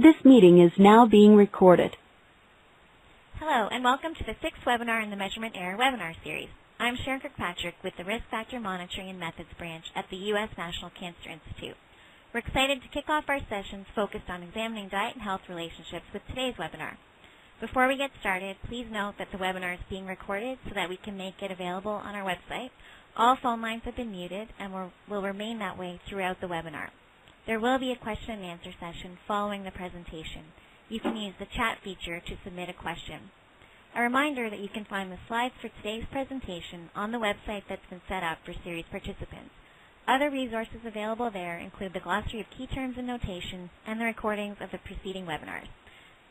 This meeting is now being recorded. Hello, and welcome to the sixth webinar in the Measurement Error webinar series. I'm Sharon Kirkpatrick with the Risk Factor Monitoring and Methods branch at the U.S. National Cancer Institute. We're excited to kick off our sessions focused on examining diet and health relationships with today's webinar. Before we get started, please note that the webinar is being recorded so that we can make it available on our website. All phone lines have been muted and will remain that way throughout the webinar. There will be a question and answer session following the presentation. You can use the chat feature to submit a question. A reminder that you can find the slides for today's presentation on the website that's been set up for series participants. Other resources available there include the glossary of key terms and notation and the recordings of the preceding webinars.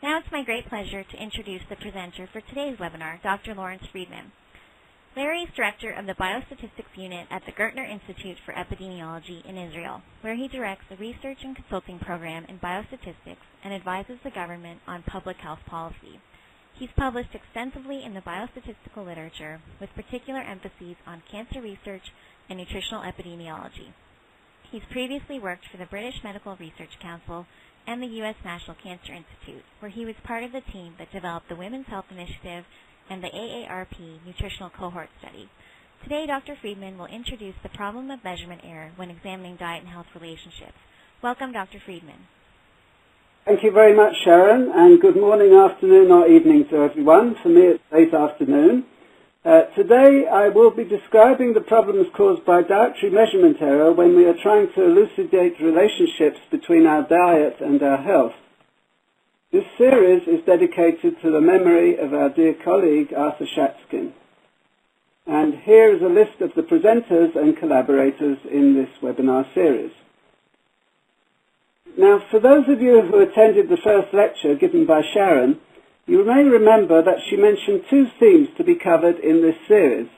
Now it's my great pleasure to introduce the presenter for today's webinar, Dr. Lawrence Freedman. Larry is director of the Biostatistics Unit at the Gertner Institute for Epidemiology in Israel, where he directs the research and consulting program in biostatistics and advises the government on public health policy. He's published extensively in the biostatistical literature, with particular emphases on cancer research and nutritional epidemiology. He's previously worked for the British Medical Research Council and the U.S. National Cancer Institute, where he was part of the team that developed the Women's Health Initiative and the AARP Nutritional Cohort Study. Today, Dr. Freedman will introduce the problem of measurement error when examining diet and health relationships. Welcome, Dr. Freedman. Thank you very much, Sharon, and good morning, afternoon, or evening to everyone. For me, it's late afternoon. Today, I will be describing the problems caused by dietary measurement error when we are trying to elucidate relationships between our diet and our health. This series is dedicated to the memory of our dear colleague, Arthur Schatzkin. And here is a list of the presenters and collaborators in this webinar series. Now, for those of you who attended the first lecture given by Sharon, you may remember that she mentioned two themes to be covered in this series.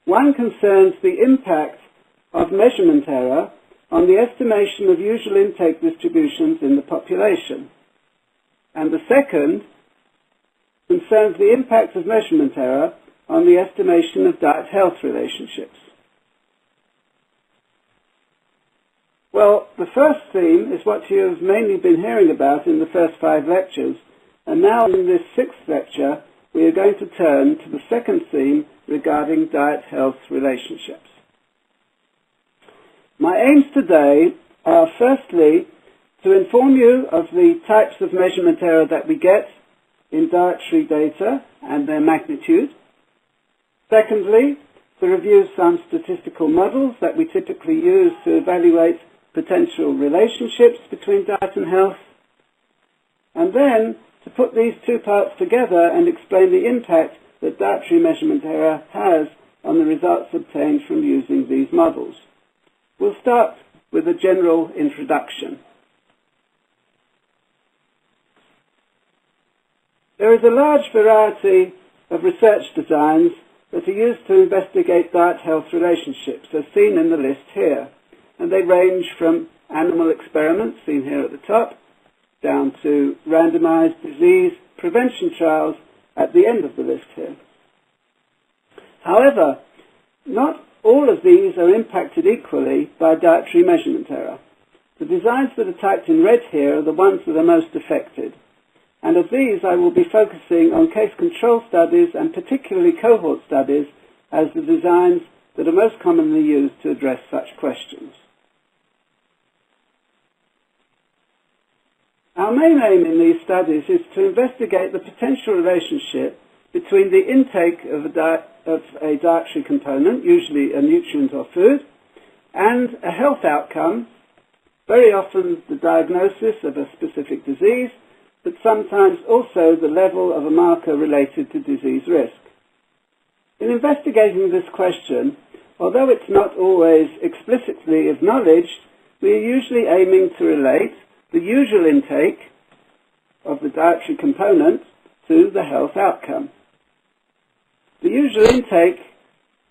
One concerns the impact of measurement error on the estimation of usual intake distributions in the population. And the second concerns the impact of measurement error on the estimation of diet-health relationships. Well, the first theme is what you have mainly been hearing about in the first 5 lectures, and now in this 6th lecture, we are going to turn to the second theme regarding diet-health relationships. My aims today are, firstly, to inform you of the types of measurement error that we get in dietary data and their magnitude. Secondly, to review some statistical models that we typically use to evaluate potential relationships between diet and health. And then to put these two parts together and explain the impact that dietary measurement error has on the results obtained from using these models. We'll start with a general introduction. There is a large variety of research designs that are used to investigate diet-health relationships, as seen in the list here. And they range from animal experiments, seen here at the top, down to randomized disease prevention trials at the end of the list here. However, not all of these are impacted equally by dietary measurement error. The designs that are typed in red here are the ones that are most affected. And of these, I will be focusing on case control studies and particularly cohort studies as the designs that are most commonly used to address such questions. Our main aim in these studies is to investigate the potential relationship between the intake of a dietary component, usually a nutrient or food, and a health outcome, very often the diagnosis of a specific disease, but sometimes also the level of a marker related to disease risk. In investigating this question, although it's not always explicitly acknowledged, we are usually aiming to relate the usual intake of the dietary component to the health outcome. The usual intake,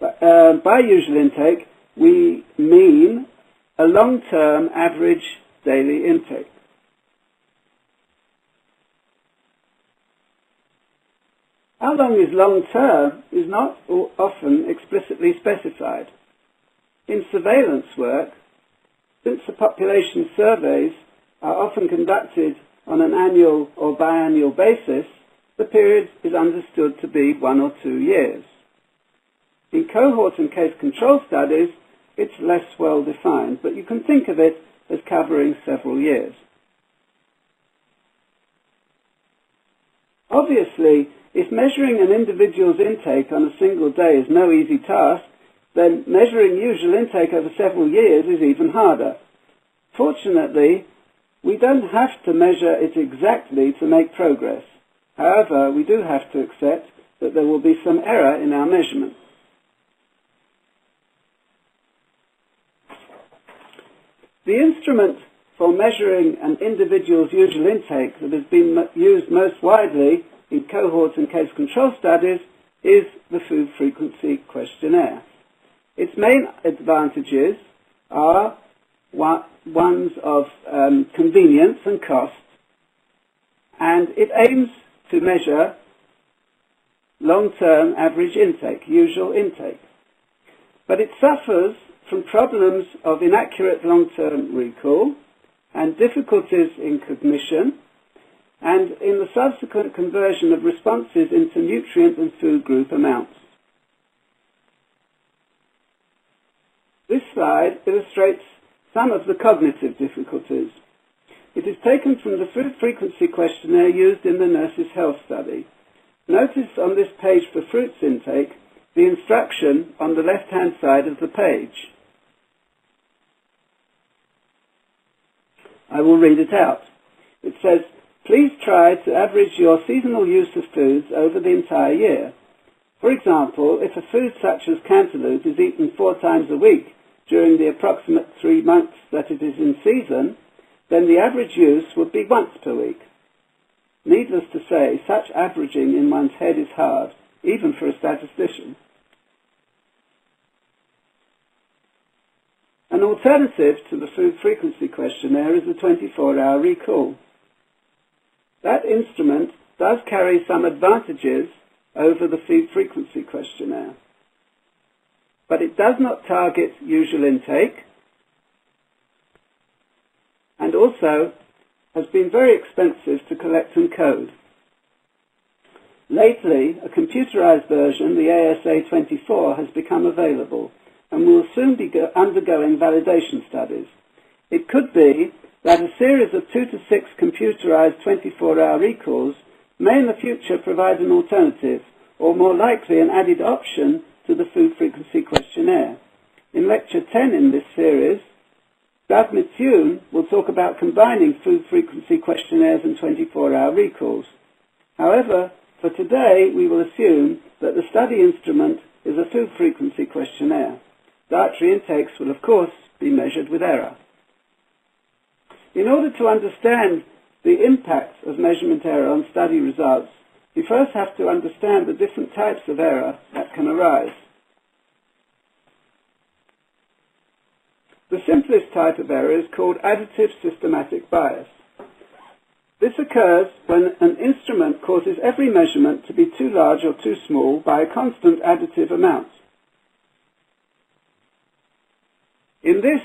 by usual intake, we mean a long-term average daily intake. How long is long-term is not often explicitly specified. In surveillance work, since the population surveys are often conducted on an annual or biannual basis, the period is understood to be 1 or 2 years. In cohort and case control studies, it's less well defined, but you can think of it as covering several years. Obviously, if measuring an individual's intake on a single day is no easy task, then measuring usual intake over several years is even harder. Fortunately, we don't have to measure it exactly to make progress. However, we do have to accept that there will be some error in our measurement. The instrument for measuring an individual's usual intake that has been used most widely in cohort and case control studies is the Food Frequency Questionnaire. Its main advantages are ones of convenience and cost, and it aims to measure long-term average intake, usual intake. But it suffers from problems of inaccurate long-term recall and difficulties in cognition and in the subsequent conversion of responses into nutrient and food group amounts. This slide illustrates some of the cognitive difficulties. It is taken from the Food Frequency Questionnaire used in the Nurses' Health Study. Notice on this page for fruits intake the instruction on the left-hand side of the page. I will read it out. It says, please try to average your seasonal use of foods over the entire year. For example, if a food such as cantaloupe is eaten 4 times a week during the approximate 3 months that it is in season, then the average use would be once per week. Needless to say, such averaging in one's head is hard, even for a statistician. An alternative to the Food Frequency Questionnaire is the 24-hour recall. That instrument does carry some advantages over the Food Frequency Questionnaire, but it does not target usual intake and also has been very expensive to collect and code. Lately, a computerized version, the ASA24, has become available and will soon be undergoing validation studies. It could be that a series of 2 to 6 computerized 24-hour recalls may in the future provide an alternative, or more likely an added option, to the Food Frequency Questionnaire. In Lecture 10 in this series, Doug Mithune will talk about combining Food Frequency Questionnaires and 24-hour recalls. However, for today, we will assume that the study instrument is a Food Frequency Questionnaire. Dietary intakes will, of course, be measured with error. In order to understand the impact of measurement error on study results, we first have to understand the different types of error that can arise. The simplest type of error is called additive systematic bias. This occurs when an instrument causes every measurement to be too large or too small by a constant additive amount. In this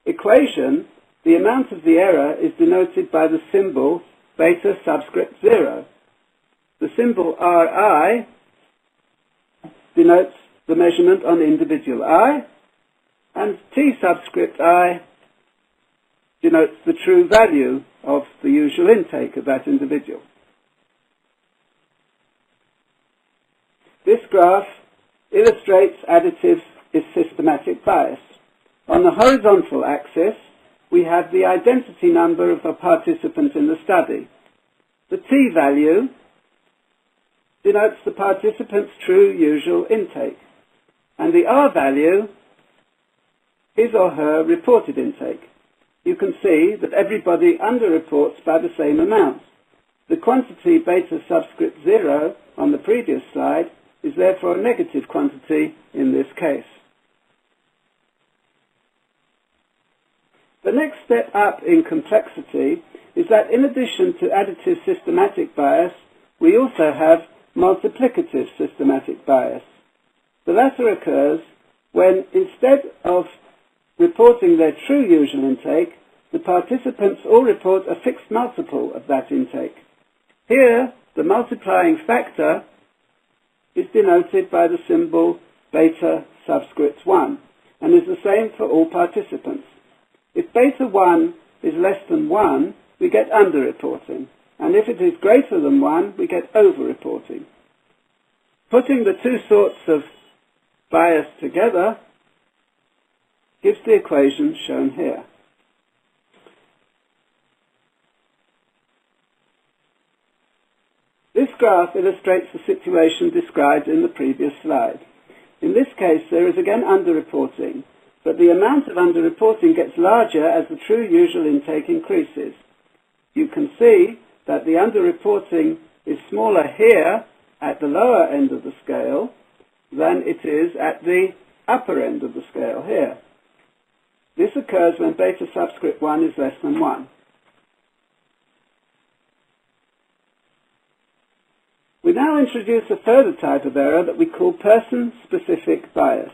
equation, the amount of the error is denoted by the symbol beta subscript 0. The symbol Ri denotes the measurement on individual I, and T subscript I denotes the true value of the usual intake of that individual. This graph illustrates additive systematic bias. On the horizontal axis, we have the identity number of a participant in the study. The T value denotes the participant's true usual intake, and the R value his or her reported intake. You can see that everybody underreports by the same amount. The quantity beta subscript 0 on the previous slide is therefore a negative quantity in this case. The next step up in complexity is that in addition to additive systematic bias, we also have multiplicative systematic bias. The latter occurs when instead of reporting their true usual intake, the participants all report a fixed multiple of that intake. Here, the multiplying factor is denoted by the symbol beta subscript 1 and is the same for all participants. If beta 1 is less than 1, we get underreporting, and if it is greater than 1, we get overreporting. Putting the two sorts of bias together gives the equation shown here. This graph illustrates the situation described in the previous slide. In this case, there is again underreporting, but the amount of underreporting gets larger as the true usual intake increases. You can see that the underreporting is smaller here at the lower end of the scale than it is at the upper end of the scale here. This occurs when beta subscript 1 is less than 1. We now introduce a further type of error that we call person-specific bias.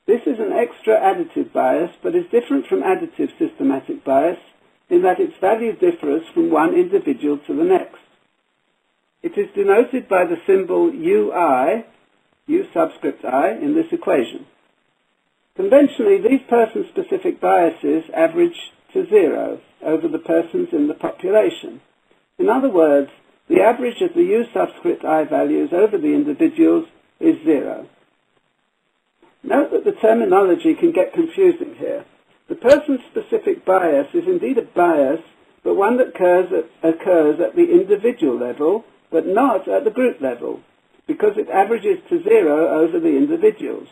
This is an extra additive bias, but is different from additive systematic bias in that its value differs from one individual to the next. It is denoted by the symbol UI, U subscript I, in this equation. Conventionally, these person-specific biases average to 0 over the persons in the population. In other words, the average of the U subscript I values over the individuals is 0. Note that the terminology can get confusing here. The person-specific bias is indeed a bias, but one that occurs at the individual level, but not at the group level, because it averages to 0 over the individuals.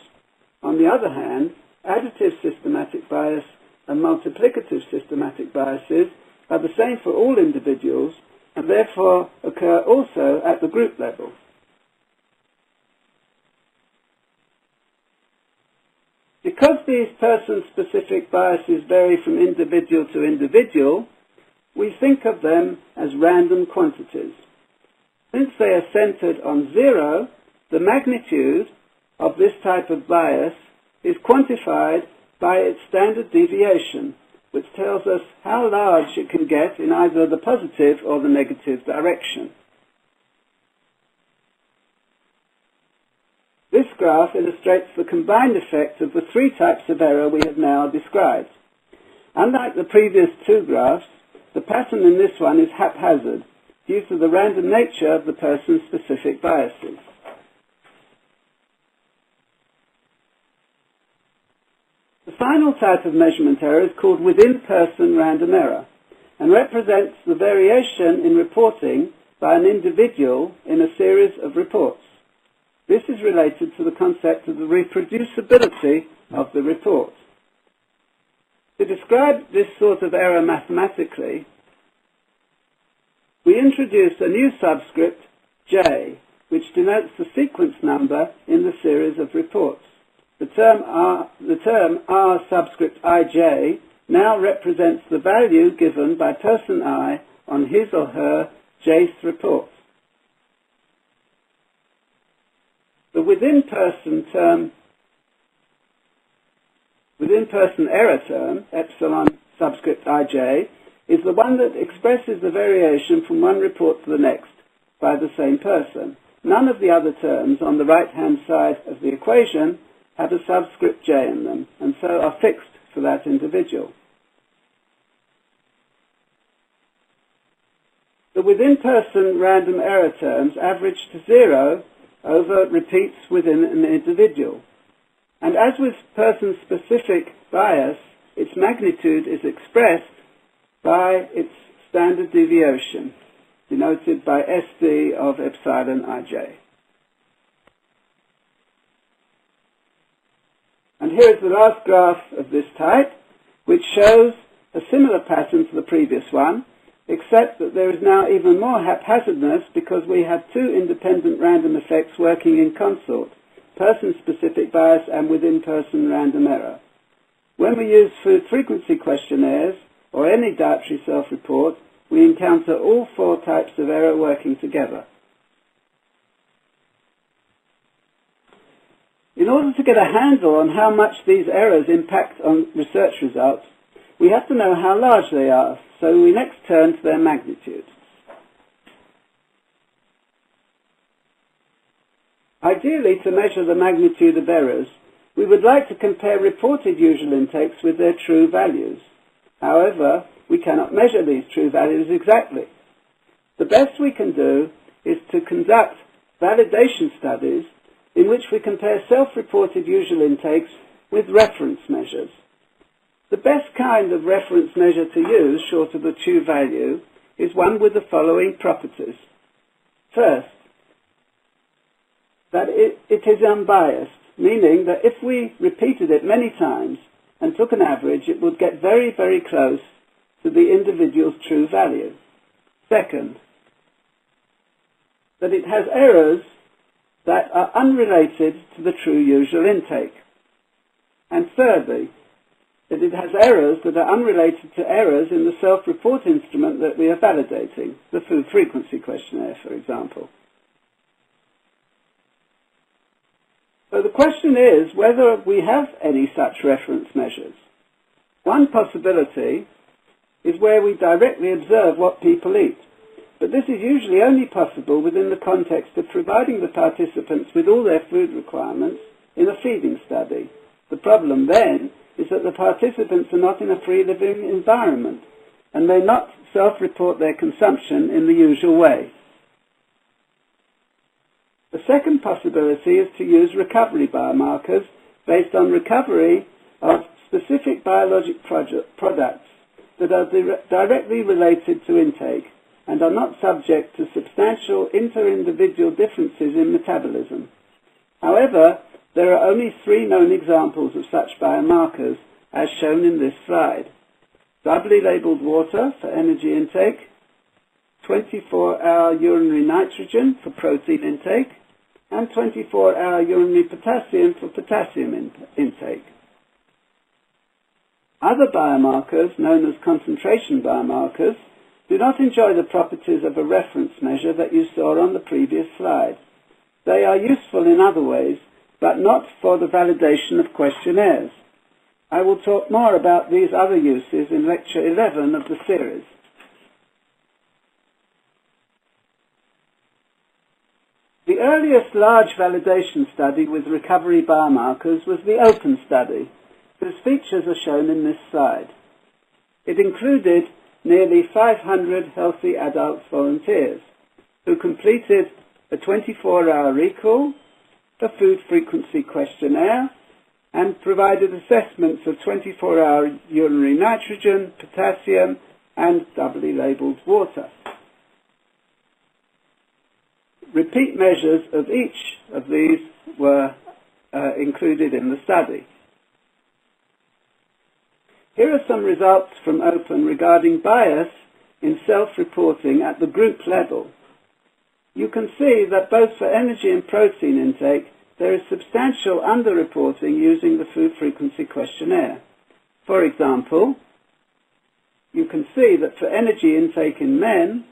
On the other hand, additive systematic bias and multiplicative systematic biases are the same for all individuals, and therefore occur also at the group level. Because these person-specific biases vary from individual to individual, we think of them as random quantities. Since they are centered on 0, the magnitude of this type of bias is quantified by its standard deviation, which tells us how large it can get in either the positive or the negative direction. This graph illustrates the combined effect of the three types of error we have now described. Unlike the previous two graphs, the pattern in this one is haphazard due to the random nature of the person-specific biases. The final type of measurement error is called within-person random error and represents the variation in reporting by an individual in a series of reports. This is related to the concept of the reproducibility of the report. To describe this sort of error mathematically, we introduce a new subscript, J, which denotes the sequence number in the series of reports. The term R subscript ij now represents the value given by person I on his or her jth report. The within-person error term, epsilon subscript ij, is the one that expresses the variation from one report to the next by the same person. None of the other terms on the right-hand side of the equation have a subscript j in them, and so are fixed for that individual. The within-person random error terms average to 0 over repeats within an individual. And as with person-specific bias, its magnitude is expressed by its standard deviation, denoted by SD of epsilon ij. And here is the last graph of this type, which shows a similar pattern to the previous one, except that there is now even more haphazardness because we have two independent random effects working in consort, person-specific bias and within-person random error. When we use food frequency questionnaires or any dietary self-report, we encounter all four types of error working together. In order to get a handle on how much these errors impact on research results, we have to know how large they are, so we next turn to their magnitude. Ideally, to measure the magnitude of errors, we would like to compare reported usual intakes with their true values. However, we cannot measure these true values exactly. The best we can do is to conduct validation studies in which we compare self-reported usual intakes with reference measures. The best kind of reference measure to use, short of the true value, is one with the following properties. First, that it is unbiased, meaning that if we repeated it many times and took an average, it would get very, very close to the individual's true value. Second, that it has errors that are unrelated to the true usual intake. And thirdly, that it has errors that are unrelated to errors in the self-report instrument that we are validating, the food frequency questionnaire, for example. So the question is whether we have any such reference measures. One possibility is where we directly observe what people eat, but this is usually only possible within the context of providing the participants with all their food requirements in a feeding study. The problem then is that the participants are not in a free living environment and may not self-report their consumption in the usual way. The second possibility is to use recovery biomarkers based on recovery of specific biologic products that are directly related to intake and are not subject to substantial inter-individual differences in metabolism. However, there are only 3 known examples of such biomarkers as shown in this slide. Doubly labeled water for energy intake, 24-hour urinary nitrogen for protein intake, and 24-hour urinary potassium for potassium intake. Other biomarkers, known as concentration biomarkers, do not enjoy the properties of a reference measure that you saw on the previous slide. They are useful in other ways, but not for the validation of questionnaires. I will talk more about these other uses in Lecture 11 of the series. The earliest large validation study with recovery biomarkers was the OPEN study, whose features are shown in this slide. It included nearly 500 healthy adult volunteers who completed a 24-hour recall, a food frequency questionnaire, and provided assessments of 24-hour urinary nitrogen, potassium, and doubly labeled water. Repeat measures of each of these were included in the study. Here are some results from OPEN regarding bias in self-reporting at the group level. You can see that both for energy and protein intake, there is substantial underreporting using the food frequency questionnaire. For example, you can see that for energy intake in men,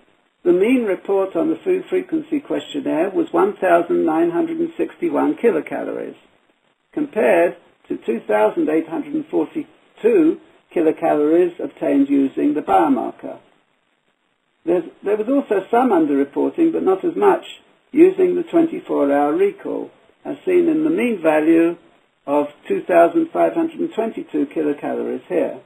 the mean report on the food frequency questionnaire was 1,961 kilocalories, compared to 2,842 kilocalories obtained using the biomarker. There was also some underreporting, but not as much, using the 24-hour recall, as seen in the mean value of 2,522 kilocalories here.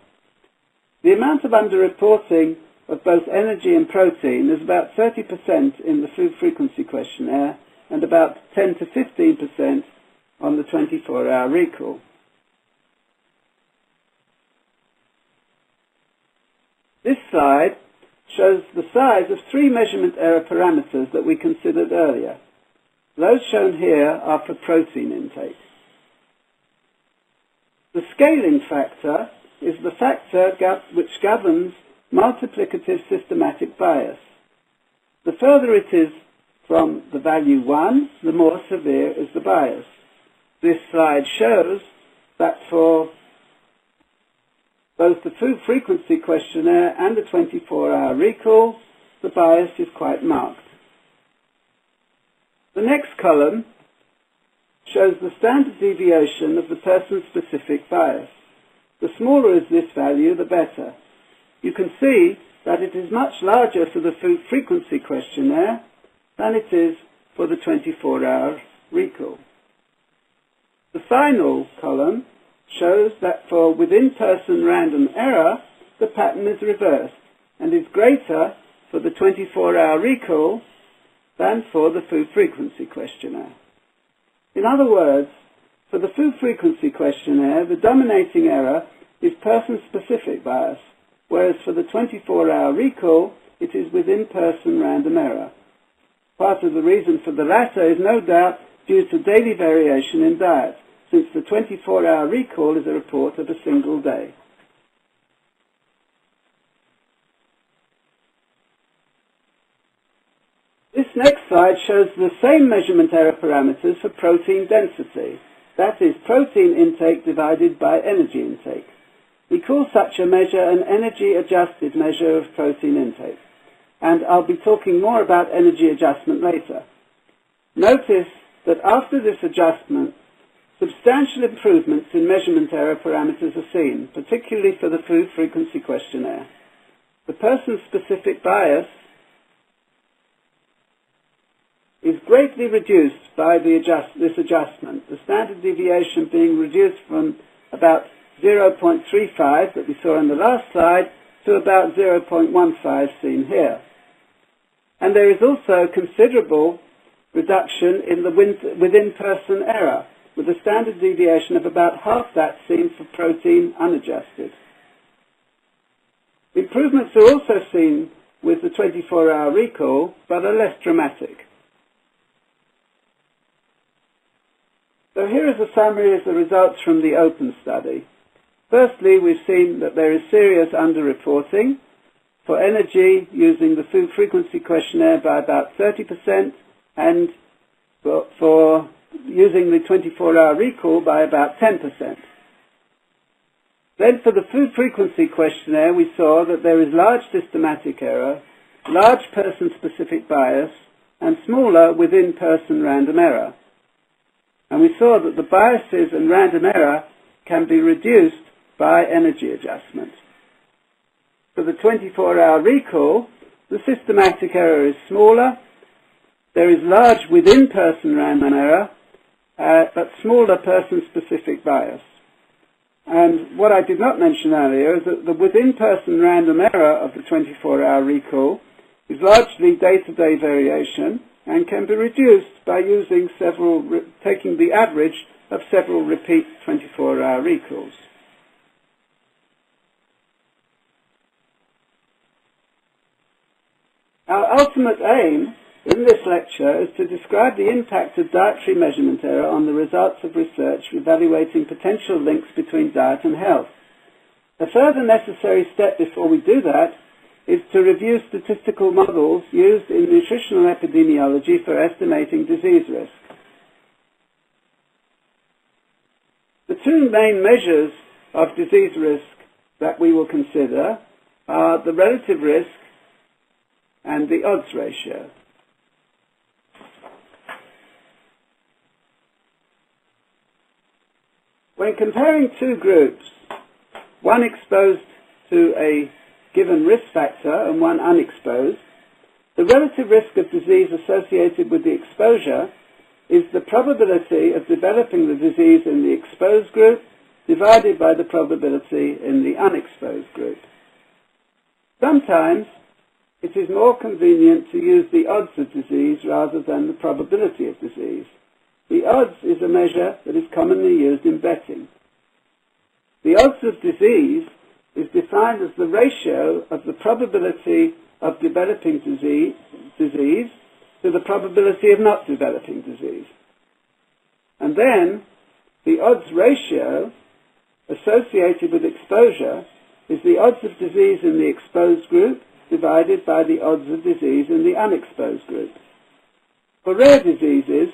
The amount of underreporting of both energy and protein is about 30% in the food frequency questionnaire and about 10 to 15% on the 24-hour recall. This slide shows the size of 3 measurement error parameters that we considered earlier. Those shown here are for protein intake. The scaling factor is the factor which governs multiplicative systematic bias. The further it is from the value 1, the more severe is the bias. This slide shows that for both the food frequency questionnaire and the 24-hour recall, the bias is quite marked. The next column shows the standard deviation of the person-specific bias. The smaller is this value, the better. You can see that it is much larger for the food frequency questionnaire than it is for the 24-hour recall. The final column shows that for within-person random error, the pattern is reversed and is greater for the 24-hour recall than for the food frequency questionnaire. In other words, for the food frequency questionnaire, the dominating error is person-specific bias, whereas for the 24-hour recall, it is within-person random error. Part of the reason for the latter is no doubt due to daily variation in diet, since the 24-hour recall is a report of a single day. This next slide shows the same measurement error parameters for protein density, that is, protein intake divided by energy intake. We call such a measure an energy-adjusted measure of protein intake, and I'll be talking more about energy adjustment later. Notice that after this adjustment, substantial improvements in measurement error parameters are seen, particularly for the food frequency questionnaire. The person-specific bias is greatly reduced by this adjustment, the standard deviation being reduced from about 0.35 that we saw in the last slide to about 0.15 seen here. And there is also considerable reduction in the within-person error, with a standard deviation of about half that seen for protein unadjusted. Improvements are also seen with the 24-hour recall, but are less dramatic. So here is a summary of the results from the open study. Firstly, we've seen that there is serious underreporting for energy using the food frequency questionnaire by about 30%, and for using the 24-hour recall by about 10%. Then for the food frequency questionnaire, we saw that there is large systematic error, large person-specific bias, and smaller within-person random error. And we saw that the biases and random error can be reduced by energy adjustment. For the 24-hour recall, the systematic error is smaller. There is large within-person random error, but smaller person-specific bias. And what I did not mention earlier is that the within-person random error of the 24-hour recall is largely day-to-day variation and can be reduced by using taking the average of several repeat 24-hour recalls. Our ultimate aim in this lecture is to describe the impact of dietary measurement error on the results of research evaluating potential links between diet and health. A further necessary step before we do that is to review statistical models used in nutritional epidemiology for estimating disease risk. The two main measures of disease risk that we will consider are the relative risk and the odds ratio. When comparing two groups, one exposed to a given risk factor and one unexposed, the relative risk of disease associated with the exposure is the probability of developing the disease in the exposed group divided by the probability in the unexposed group. Sometimes it is more convenient to use the odds of disease rather than the probability of disease. The odds is a measure that is commonly used in betting. The odds of disease is defined as the ratio of the probability of developing disease to the probability of not developing disease. And then the odds ratio associated with exposure is the odds of disease in the exposed group divided by the odds of disease in the unexposed group. For rare diseases,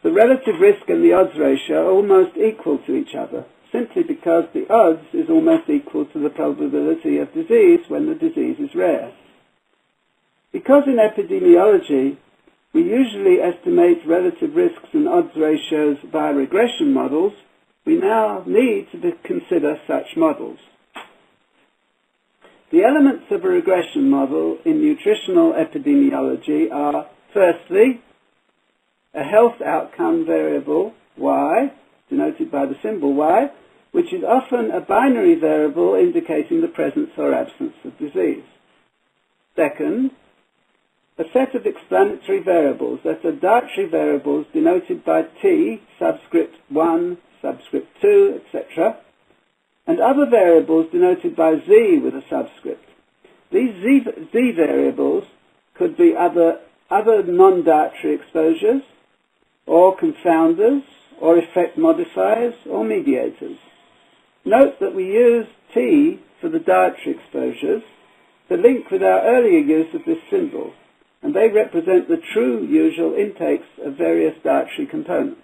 the relative risk and the odds ratio are almost equal to each other, simply because the odds is almost equal to the probability of disease when the disease is rare. Because in epidemiology, we usually estimate relative risks and odds ratios via regression models, we now need to consider such models. The elements of a regression model in nutritional epidemiology are, firstly, a health outcome variable, y, denoted by the symbol y, which is often a binary variable indicating the presence or absence of disease. Second, a set of explanatory variables, that are dietary variables denoted by T, subscript 1, subscript 2, etc., and other variables denoted by Z with a subscript. These Z variables could be other non-dietary exposures, or confounders, or effect modifiers, or mediators. Note that we use T for the dietary exposures to link with our earlier use of this symbol, and they represent the true usual intakes of various dietary components.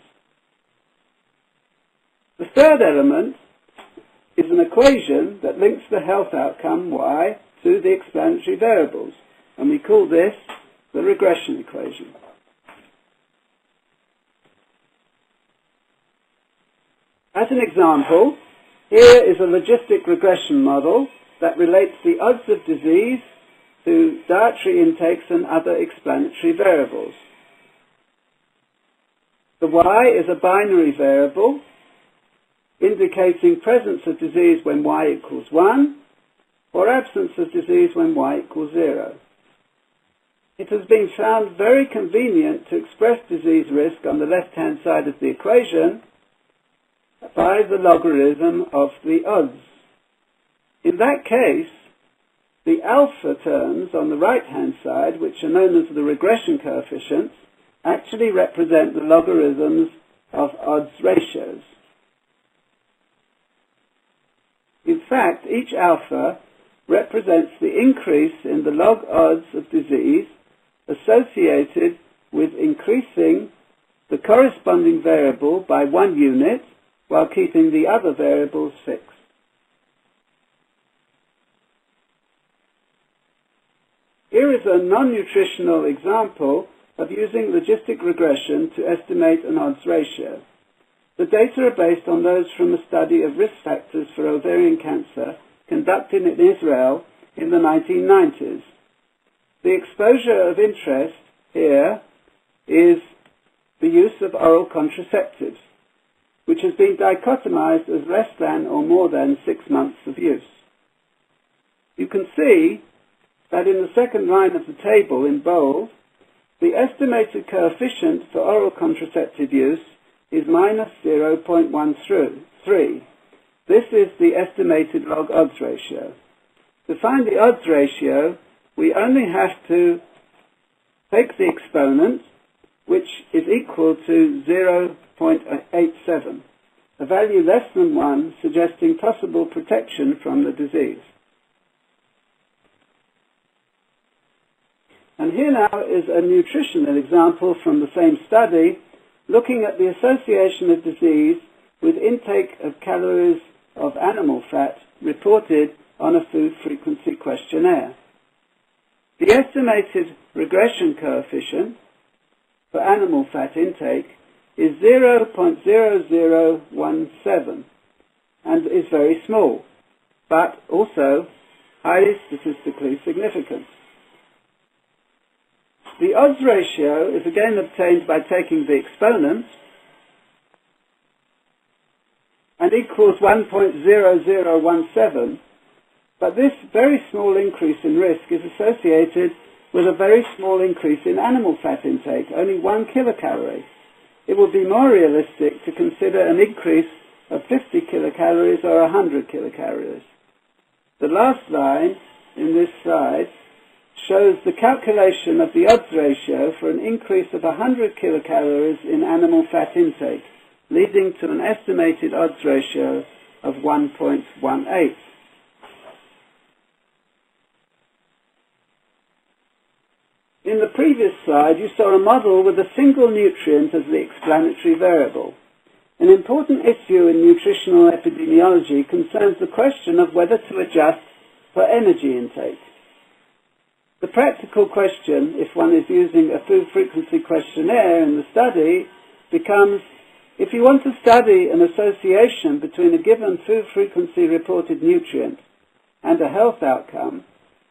The third element is an equation that links the health outcome, y, to the explanatory variables, and we call this the regression equation. As an example, here is a logistic regression model that relates the odds of disease to dietary intakes and other explanatory variables. The y is a binary variable indicating presence of disease when y equals 1, or absence of disease when y equals 0. It has been found very convenient to express disease risk on the left-hand side of the equation by the logarithm of the odds. In that case, the alpha terms on the right-hand side, which are known as the regression coefficients, actually represent the logarithms of odds ratios. In fact, each alpha represents the increase in the log odds of disease associated with increasing the corresponding variable by 1 unit while keeping the other variables fixed. Here is a non-nutritional example of using logistic regression to estimate an odds ratio. The data are based on those from a study of risk factors for ovarian cancer conducted in Israel in the 1990s. The exposure of interest here is the use of oral contraceptives, which has been dichotomized as less than or more than 6 months of use. You can see that in the second line of the table in bold, the estimated coefficient for oral contraceptive use is minus 0.13. This is the estimated log odds ratio. To find the odds ratio, we only have to take the exponent, which is equal to 0.87, a value less than 1, suggesting possible protection from the disease. And here now is a nutritional example from the same study, looking at the association of disease with intake of calories of animal fat reported on a food frequency questionnaire. The estimated regression coefficient for animal fat intake is 0.0017 and is very small, but also highly statistically significant. The odds ratio is again obtained by taking the exponent and equals 1.0017, but this very small increase in risk is associated with a very small increase in animal fat intake, only 1 kilocalorie. It would be more realistic to consider an increase of 50 kilocalories or 100 kilocalories. The last line in this slide shows the calculation of the odds ratio for an increase of 100 kilocalories in animal fat intake, leading to an estimated odds ratio of 1.18. In the previous slide, you saw a model with a single nutrient as the explanatory variable. An important issue in nutritional epidemiology concerns the question of whether to adjust for energy intake. The practical question, if one is using a food frequency questionnaire in the study, becomes, If you want to study an association between a given food frequency reported nutrient and a health outcome,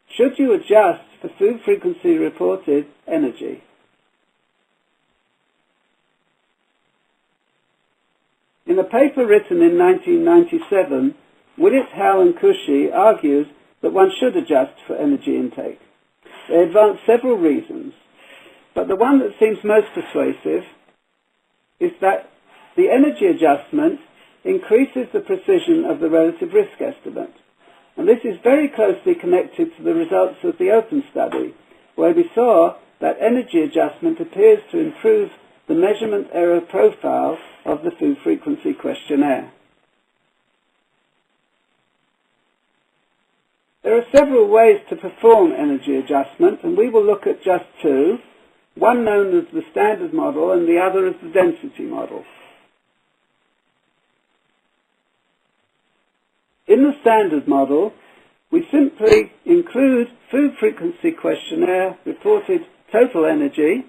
should you adjust for food frequency reported energy? In a paper written in 1997, Willett, Howe and Cushy argued that one should adjust for energy intake. They advanced several reasons, but the one that seems most persuasive is that the energy adjustment increases the precision of the relative risk estimate. And this is very closely connected to the results of the open study, where we saw that energy adjustment appears to improve the measurement error profile of the food frequency questionnaire. There are several ways to perform energy adjustment, and we will look at just two, one known as the standard model and the other as the density model. In the standard model, we simply include food frequency questionnaire reported total energy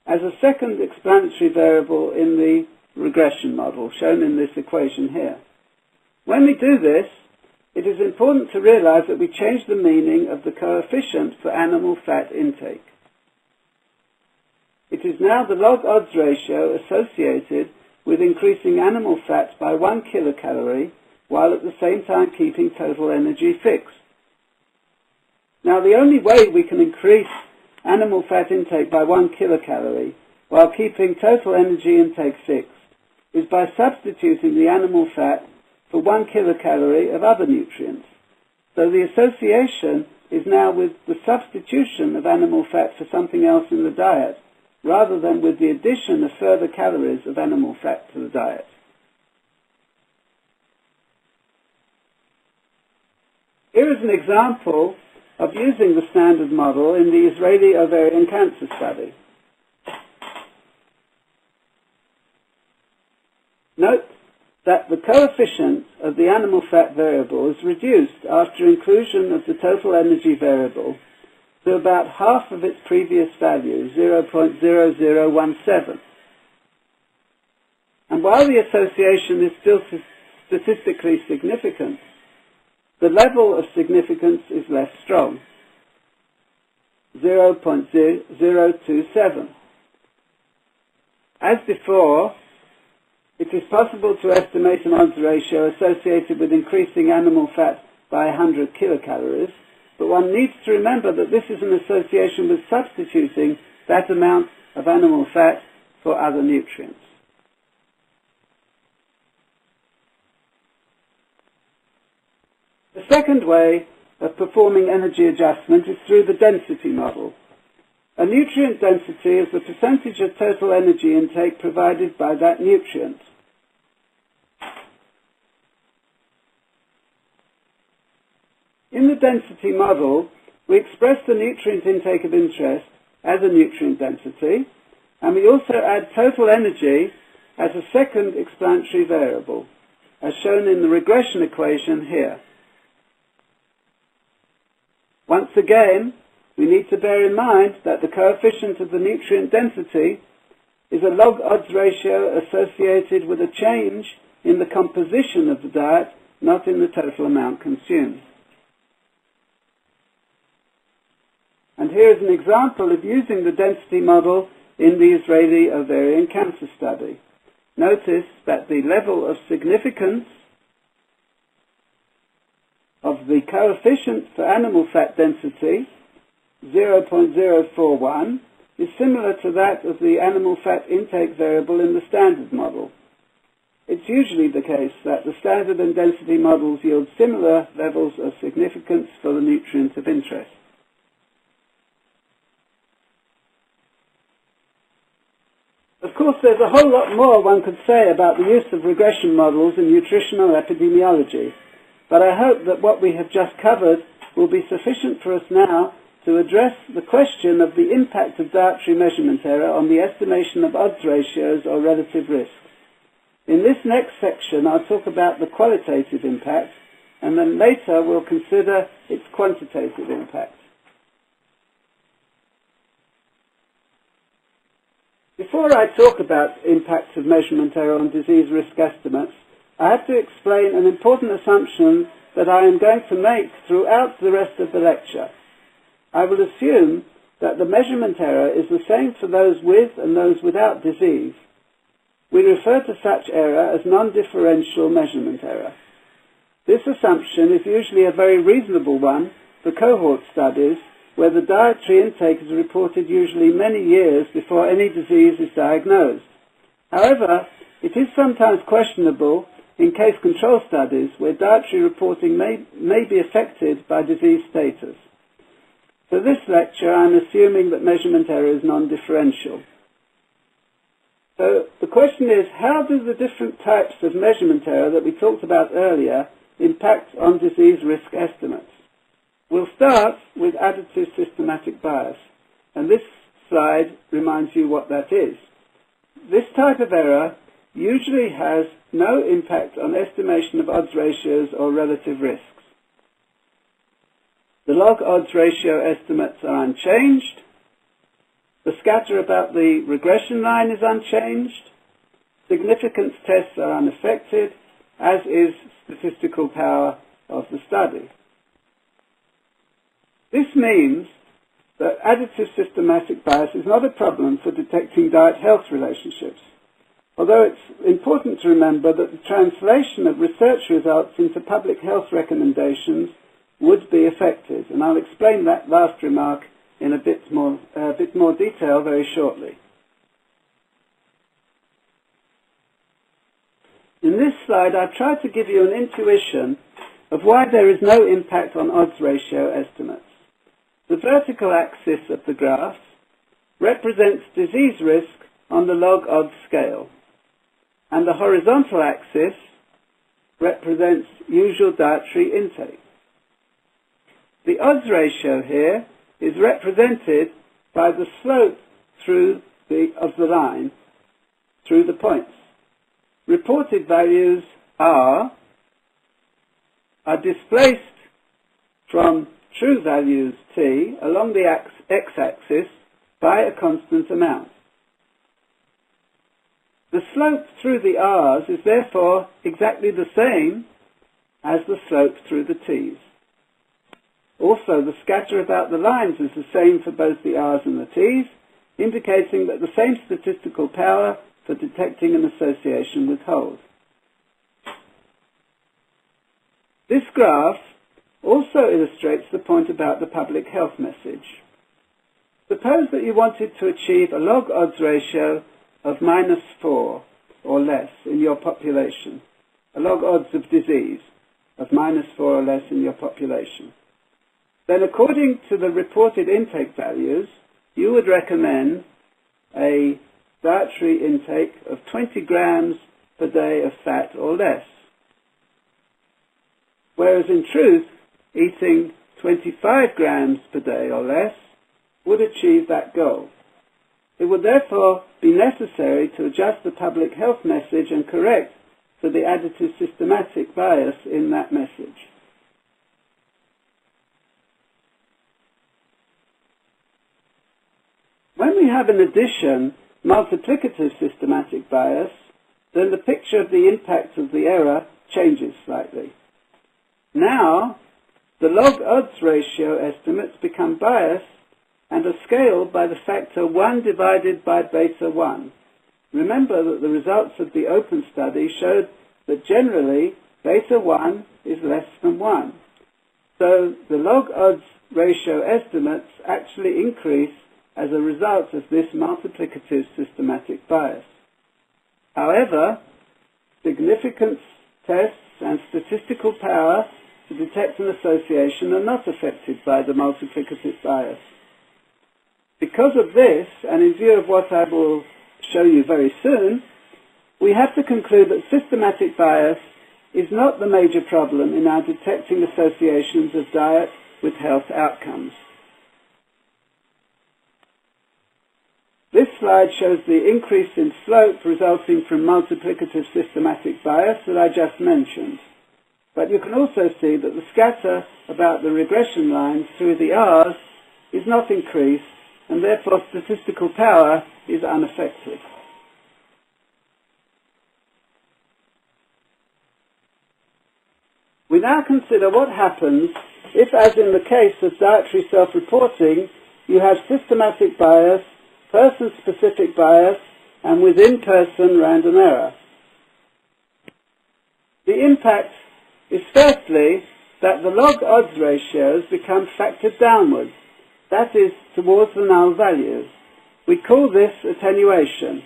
as a second explanatory variable in the regression model, shown in this equation here. When we do this, it is important to realize that we change the meaning of the coefficient for animal fat intake. It is now the log odds ratio associated with increasing animal fat by 1 kilocalorie, while at the same time keeping total energy fixed. Now, the only way we can increase animal fat intake by 1 kilocalorie while keeping total energy intake fixed is by substituting the animal fat for 1 kilocalorie of other nutrients. So the association is now with the substitution of animal fat for something else in the diet, rather than with the addition of further calories of animal fat to the diet. Here is an example of using the standard model in the Israeli ovarian cancer study. Note that the coefficient of the animal fat variable is reduced after inclusion of the total energy variable to about half of its previous value, 0.0017. And while the association is still statistically significant, the level of significance is less strong, 0.027. As before, it is possible to estimate an odds ratio associated with increasing animal fat by 100 kilocalories, but one needs to remember that this is an association with substituting that amount of animal fat for other nutrients. The second way of performing energy adjustment is through the density model. A nutrient density is the percentage of total energy intake provided by that nutrient. In the density model, we express the nutrient intake of interest as a nutrient density, and we also add total energy as a second explanatory variable, as shown in the regression equation here. Once again, we need to bear in mind that the coefficient of the nutrient density is a log odds ratio associated with a change in the composition of the diet, not in the total amount consumed. And here is an example of using the density model in the Israeli ovarian cancer study. Notice that the level of significance of the coefficient for animal fat density, 0.041, is similar to that of the animal fat intake variable in the standard model. It's usually the case that the standard and density models yield similar levels of significance for the nutrient of interest. Of course, there's a whole lot more one could say about the use of regression models in nutritional epidemiology, but I hope that what we have just covered will be sufficient for us now to address the question of the impact of dietary measurement error on the estimation of odds ratios or relative risk. In this next section, I'll talk about the qualitative impact, and then later we'll consider its quantitative impact. before I talk about impacts of measurement error on disease risk estimates, I have to explain an important assumption that I am going to make throughout the rest of the lecture. I will assume that the measurement error is the same for those with and those without disease. We refer to such error as non-differential measurement error. This assumption is usually a very reasonable one for cohort studies where the dietary intake is reported usually many years before any disease is diagnosed. However, it is sometimes questionable in case control studies where dietary reporting may be affected by disease status. For this lecture, I'm assuming that measurement error is non-differential. So the question is, how do the different types of measurement error that we talked about earlier impact on disease risk estimates? We'll start with additive systematic bias, and this slide reminds you what that is. This type of error usually has no impact on estimation of odds ratios or relative risks. The log odds ratio estimates are unchanged. The scatter about the regression line is unchanged. Significance tests are unaffected, as is statistical power of the study. This means that additive systematic bias is not a problem for detecting diet-health relationships, although it's important to remember that the translation of research results into public health recommendations would be affected, and I'll explain that last remark in a bit more detail very shortly. In this slide, I've tried to give you an intuition of why there is no impact on odds ratio estimates. The vertical axis of the graph represents disease risk on the log odds scale, and the horizontal axis represents usual dietary intake. The odds ratio here is represented by the slope of the line through the points. Reported values are displaced from true values t along the x-axis by a constant amount. The slope through the r's is therefore exactly the same as the slope through the t's. Also, the scatter about the lines is the same for both the r's and the t's, indicating that the same statistical power for detecting an association would hold. This graph also illustrates the point about the public health message. Suppose that you wanted to achieve a log odds ratio of -4 or less in your population, a log odds of disease of -4 or less in your population. Then according to the reported intake values, you would recommend a dietary intake of 20 grams per day of fat or less. Whereas in truth, eating 25 grams per day or less would achieve that goal. It would therefore be necessary to adjust the public health message and correct for the additive systematic bias in that message. When we have in addition multiplicative systematic bias, then the picture of the impact of the error changes slightly. Now, the log odds ratio estimates become biased and are scaled by the factor 1 divided by beta 1. Remember that the results of the open study showed that generally beta 1 is less than 1. So the log odds ratio estimates actually increase as a result of this multiplicative systematic bias. However, significance tests and statistical power to detect an association are not affected by the multiplicative bias. Because of this, and in view of what I will show you very soon, we have to conclude that systematic bias is not the major problem in our detecting associations of diet with health outcomes. This slide shows the increase in slope resulting from multiplicative systematic bias that I just mentioned. But you can also see that the scatter about the regression lines through the R's is not increased, and therefore statistical power is unaffected. We now consider what happens if, as in the case of dietary self-reporting, you have systematic bias, person-specific bias, and within-person random error. The impact is firstly that the log odds ratios become factored downwards, that is, towards the null value. We call this attenuation.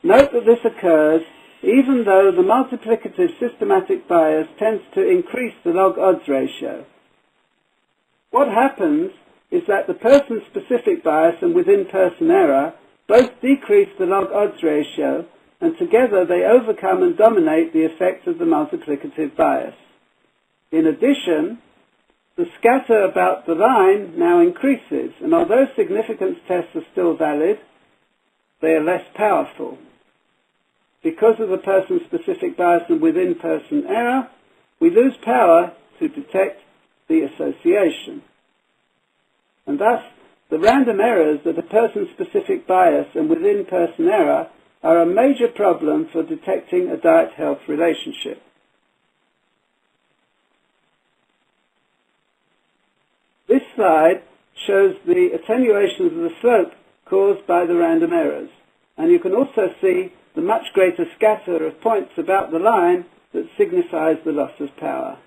Note that this occurs even though the multiplicative systematic bias tends to increase the log odds ratio. What happens is that the person-specific bias and within-person error both decrease the log odds ratio, and together they overcome and dominate the effect of the multiplicative bias. In addition, the scatter about the line now increases, and although significance tests are still valid, they are less powerful. Because of the person-specific bias and within-person error, we lose power to detect the association. And thus, the random errors that are person-specific bias and within-person error are a major problem for detecting a diet-health relationship. This slide shows the attenuation of the slope caused by the random errors, and you can also see the much greater scatter of points about the line that signifies the loss of power.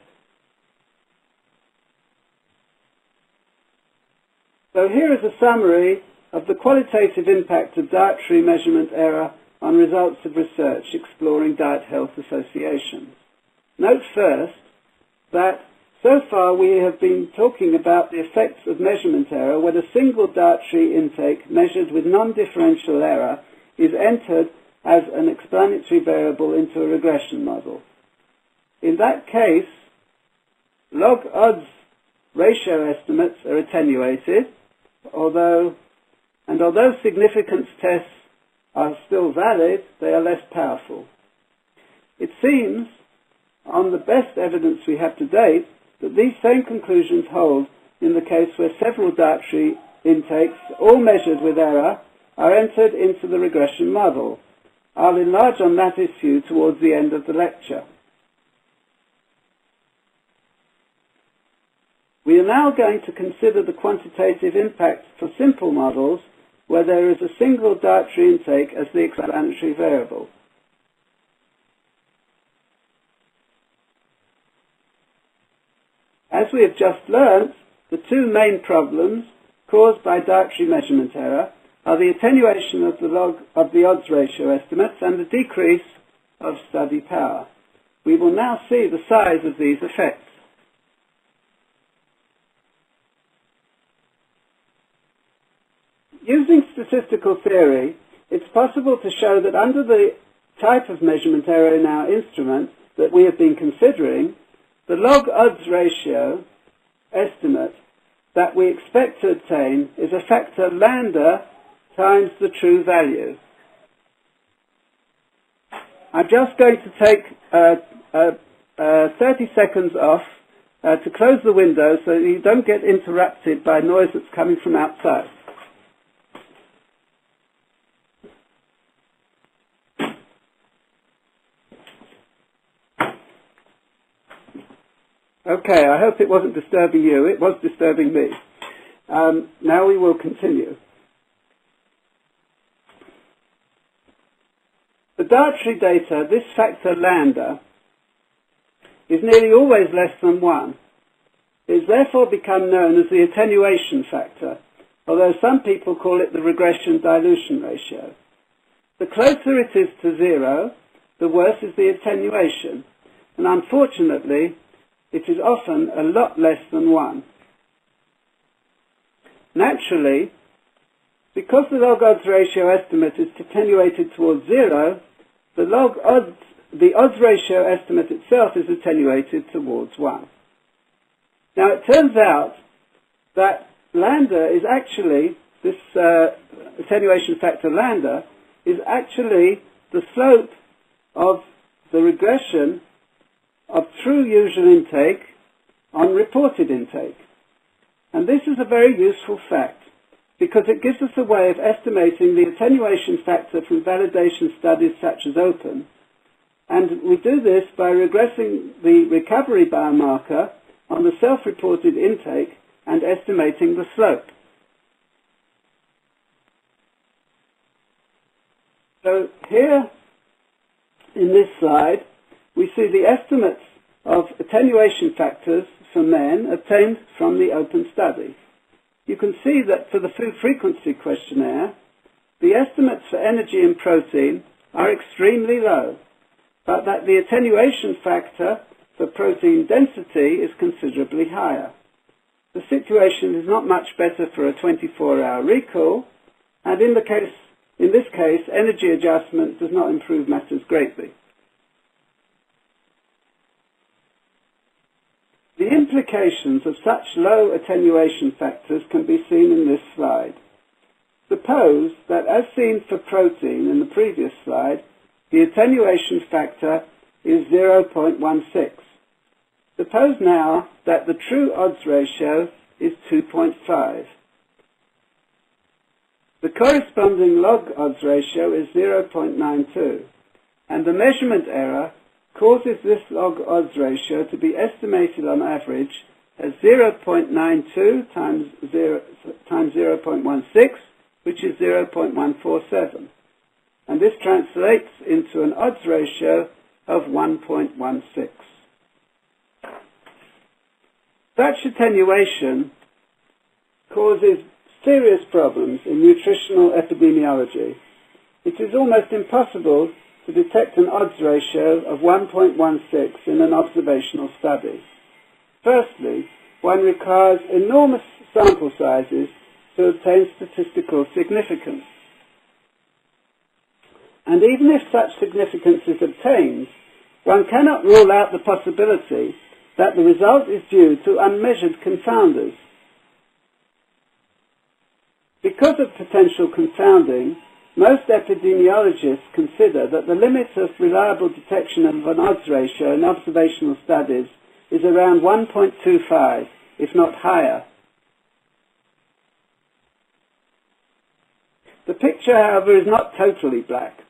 So here is a summary of the qualitative impact of dietary measurement error on results of research exploring diet health associations. Note first that so far we have been talking about the effects of measurement error when a single dietary intake measured with non-differential error is entered as an explanatory variable into a regression model. In that case, log odds ratio estimates are attenuated, although significance tests are still valid, they are less powerful. It seems, on the best evidence we have to date, that these same conclusions hold in the case where several dietary intakes, all measured with error, are entered into the regression model. I'll enlarge on that issue towards the end of the lecture. We are now going to consider the quantitative impact for simple models where there is a single dietary intake as the explanatory variable. As we have just learnt, the two main problems caused by dietary measurement error are the attenuation of the odds ratio estimates and the decrease of study power. We will now see the size of these effects. Using statistical theory, it's possible to show that under the type of measurement error in our instrument that we have been considering, the log odds ratio estimate that we expect to obtain is a factor lambda times the true value. I'm just going to take 30 seconds off to close the window so that you don't get interrupted by noise that's coming from outside. Okay, I hope it wasn't disturbing you. It was disturbing me. Now we will continue. The dietary data, this factor lambda, is nearly always less than 1. It has therefore become known as the attenuation factor, although some people call it the regression dilution ratio. The closer it is to 0, the worse is the attenuation, and unfortunately, it is often a lot less than 1. Naturally, because the log odds ratio estimate is attenuated towards 0, the odds ratio estimate itself is attenuated towards 1. Now it turns out that lambda is actually, this attenuation factor lambda, is actually the slope of the regression of true usual intake on reported intake. And this is a very useful fact because it gives us a way of estimating the attenuation factor from validation studies such as OPEN And we do this by regressing the recovery biomarker on the self-reported intake and estimating the slope. So here in this slide, we see the estimates of attenuation factors for men obtained from the open study. You can see that for the food frequency questionnaire, the estimates for energy and protein are extremely low, but that the attenuation factor for protein density is considerably higher. The situation is not much better for a 24-hour recall, and in this case, energy adjustment does not improve matters greatly. The implications of such low attenuation factors can be seen in this slide. Suppose that, as seen for protein in the previous slide, the attenuation factor is 0.16. Suppose now that the true odds ratio is 2.5. The corresponding log odds ratio is 0.92, and the measurement error causes this log odds ratio to be estimated on average as 0.92 times 0.16, which is 0.147. And this translates into an odds ratio of 1.16. Such attenuation causes serious problems in nutritional epidemiology. It is almost impossible to detect an odds ratio of 1.16 in an observational study. Firstly, one requires enormous sample sizes to obtain statistical significance. And even if such significance is obtained, one cannot rule out the possibility that the result is due to unmeasured confounders. Because of potential confounding, most epidemiologists consider that the limit of reliable detection of an odds ratio in observational studies is around 1.25, if not higher. The picture, however, is not totally black,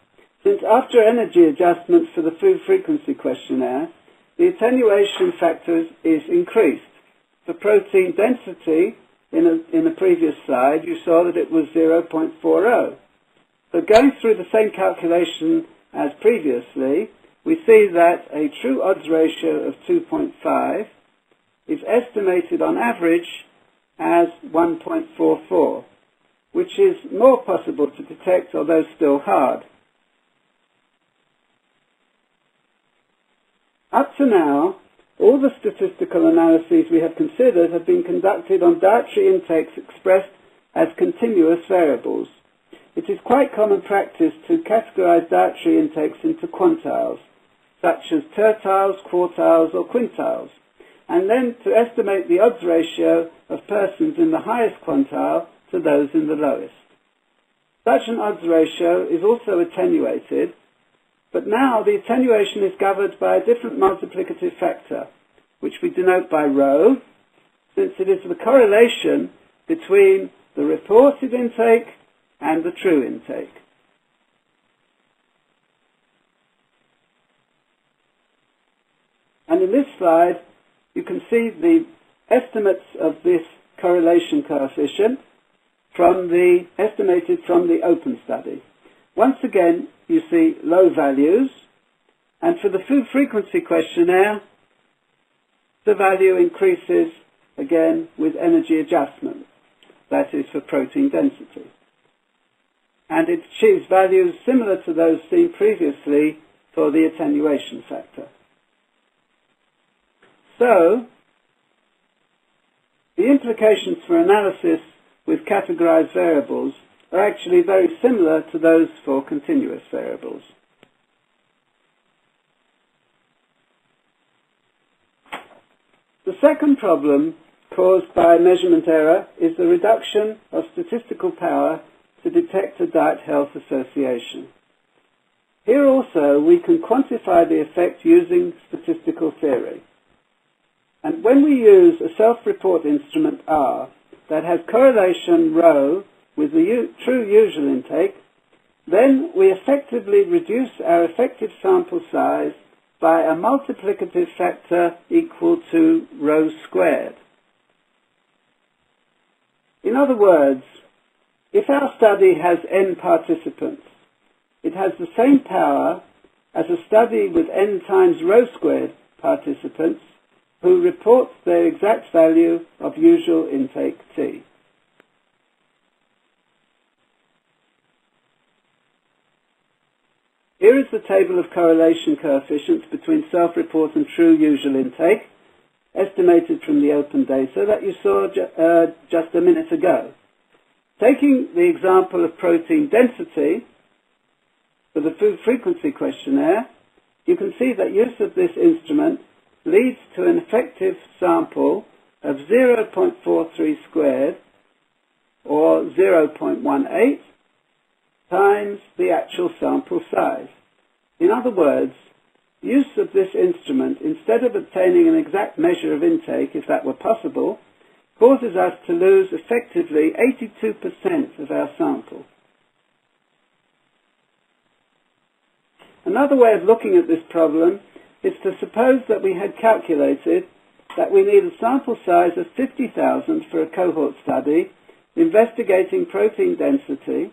since after energy adjustment for the food frequency questionnaire, the attenuation factor is increased. For protein density, in a previous slide, you saw that it was 0.40. So going through the same calculation as previously, we see that a true odds ratio of 2.5 is estimated on average as 1.44, which is more possible to detect, although still hard. Up to now, all the statistical analyses we have considered have been conducted on dietary intakes expressed as continuous variables. It is quite common practice to categorize dietary intakes into quantiles, such as tertiles, quartiles, or quintiles, and then to estimate the odds ratio of persons in the highest quantile to those in the lowest. Such an odds ratio is also attenuated, but now the attenuation is governed by a different multiplicative factor, which we denote by rho, since it is the correlation between the reported intake and the true intake. And in this slide, you can see the estimates of this correlation coefficient estimated from the open study. Once again, you see low values, and for the food frequency questionnaire, the value increases again with energy adjustment, that is for protein density. And it achieves values similar to those seen previously for the attenuation factor. So, the implications for analysis with categorized variables are actually very similar to those for continuous variables. The second problem caused by measurement error is the reduction of statistical power to detect a diet health association. Here also we can quantify the effect using statistical theory. And when we use a self-report instrument R that has correlation rho with the true usual intake, then we effectively reduce our effective sample size by a multiplicative factor equal to rho squared. In other words, if our study has n participants, it has the same power as a study with n times rho squared participants who report their exact value of usual intake T. Here is the table of correlation coefficients between self-report and true usual intake, estimated from the open data that you saw just a minute ago. Taking the example of protein density for the food frequency questionnaire, you can see that use of this instrument leads to an effective sample of 0.43 squared, or 0.18, times the actual sample size. In other words, use of this instrument, instead of obtaining an exact measure of intake, if that were possible, causes us to lose effectively 82% of our sample. Another way of looking at this problem is to suppose that we had calculated that we need a sample size of 50,000 for a cohort study investigating protein density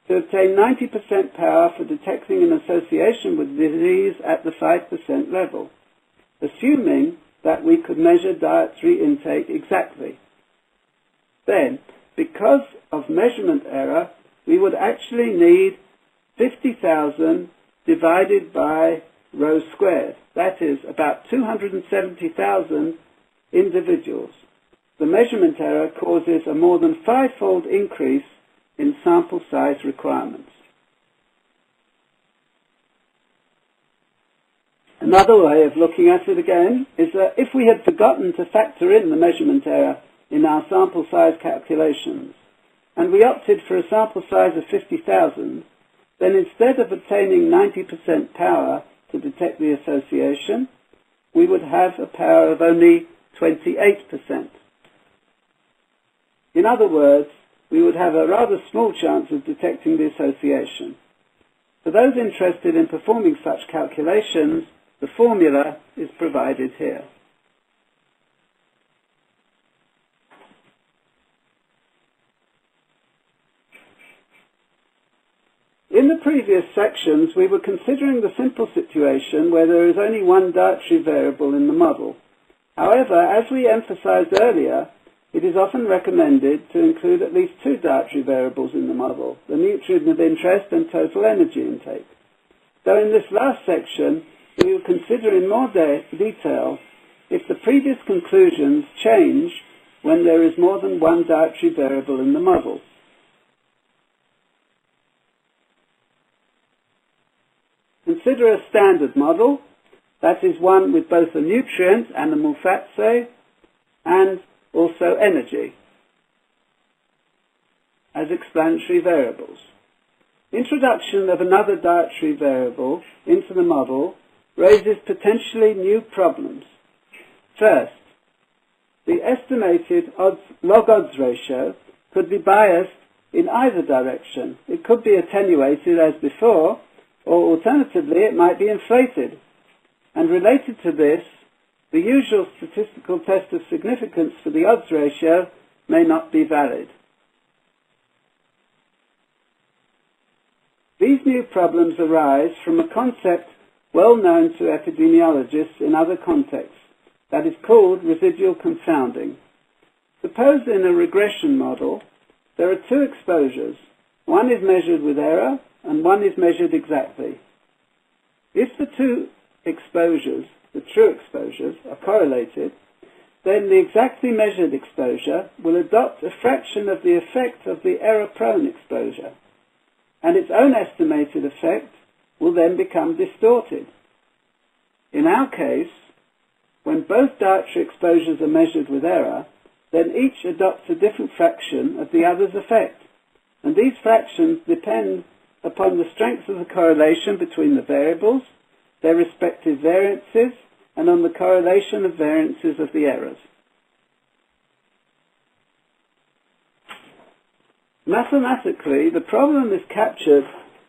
to obtain 90% power for detecting an association with disease at the 5% level, assuming that we could measure dietary intake exactly. Then, because of measurement error, we would actually need 50,000 divided by rho squared. That is about 270,000 individuals. The measurement error causes a more than 5-fold increase in sample size requirements. Another way of looking at it again is that if we had forgotten to factor in the measurement error in our sample size calculations, and we opted for a sample size of 50,000, then instead of obtaining 90% power to detect the association, we would have a power of only 28%. In other words, we would have a rather small chance of detecting the association. For those interested in performing such calculations, the formula is provided here. In the previous sections, we were considering the simple situation where there is only one dietary variable in the model. However, as we emphasized earlier, it is often recommended to include at least two dietary variables in the model, the nutrient of interest and total energy intake. So in this last section, we will consider in more detail if the previous conclusions change when there is more than one dietary variable in the model. Consider a standard model, that is one with both a nutrient, animal fat say, and also energy as explanatory variables. Introduction of another dietary variable into the model raises potentially new problems. First, the estimated log-odds ratio could be biased in either direction. It could be attenuated as before, or alternatively it might be inflated. And related to this, the usual statistical test of significance for the odds ratio may not be valid. These new problems arise from a concept well known to epidemiologists in other contexts, that is called residual confounding. Suppose in a regression model there are two exposures. One is measured with error and one is measured exactly. If the two exposures, the true exposures, are correlated, then the exactly measured exposure will adopt a fraction of the effect of the error-prone exposure, and its own estimated effect will then become distorted. In our case, when both dietary exposures are measured with error, then each adopts a different fraction of the other's effect, and these fractions depend upon the strength of the correlation between the variables, their respective variances, and on the correlation of variances of the errors. Mathematically, the problem is captured